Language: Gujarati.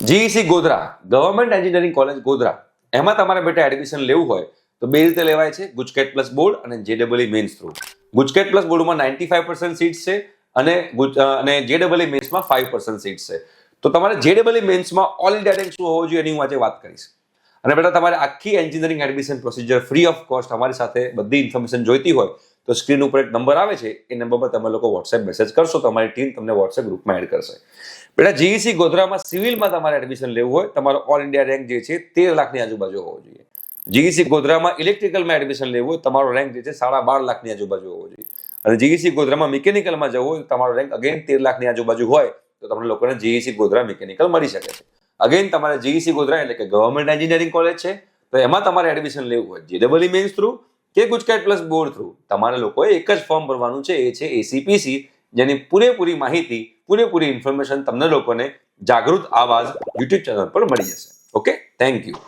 GEC Godhra government engineering college Godhra, એમાં તમારે બેટા એડમિશન લેવું હોય તો બે રીતે લેવાય છે, ગુજકેટ પ્લસ બોર્ડ અને જેડબલઈ મેન્સ થ્રુ. ગુજકેટ પ્લસ બોર્ડમાં 95% સીટ્સ છે અને જેડબલઈ મેન્સમાં 5% સીટ્સ છે. તો તમારે જેડબલઈ મેન્સમાં ઓલ ઇન્ડિયા રેન્ક શું હોવો જોઈએ એની હું આજે વાત કરીશ. અને બેટા તમારે આખી engineering admission procedure free of cost અમારી સાથે બધી ઇન્ફોર્મેશન જોઈતી હોય તો સ્ક્રીન ઉપર એક નંબર આવે છે, એ નંબર પર તમે લોકો વોટ્સએપ મેસેજ કરશો તો અમારી ટીમ તમને વોટ્સએપ ગ્રુપમાં એડ કરશે. બેટા જીઈસી ગોધરામાં સિવિલમાં તમારે એડમિશન લેવું હોય, તમારો ઓલ ઇન્ડિયા રેન્ક જે છે 13 લાખની આજુબાજુ હોવો જોઈએ. જીઈસી ગોધરામાં ઇલેક્ટ્રિકલમાં એડમિશન લેવું હોય, તમારો રેન્ક જે છે 12.5 લાખની આજુબાજુ હોવો જોઈએ. અને જીઈસી ગોધરામાં મિકેનિકલમાં જવું હોય, તમારો રેન્ક અગેન 13 લાખની આજુબાજુ હોય તો તમને લોકોને જીઈસી ગોધરા મિકેનિકલ મળી શકે છે. અગેન તમારે જીઈસી ગોધરા એટલે કે ગવર્મેન્ટ એન્જિનિયરિંગ કોલેજ છે, તો એમાં તમારે એડમિશન લેવું હોય જેડબલઈ મેન્સ થ્રુ કે ગુજકેટ પ્લસ બોર્ડ થ્રુ, તમારે લોકોએ એક જ ફોર્મ ભરવાનું છે, એ છે એસીપીસી, જેની પૂરેપૂરી માહિતી, પૂરેપૂરી ઇન્ફોર્મેશન તમને લોકોને જાગૃત આવાજ યુટ્યુબ ચેનલ પર મળી જશે. Okay, thank you.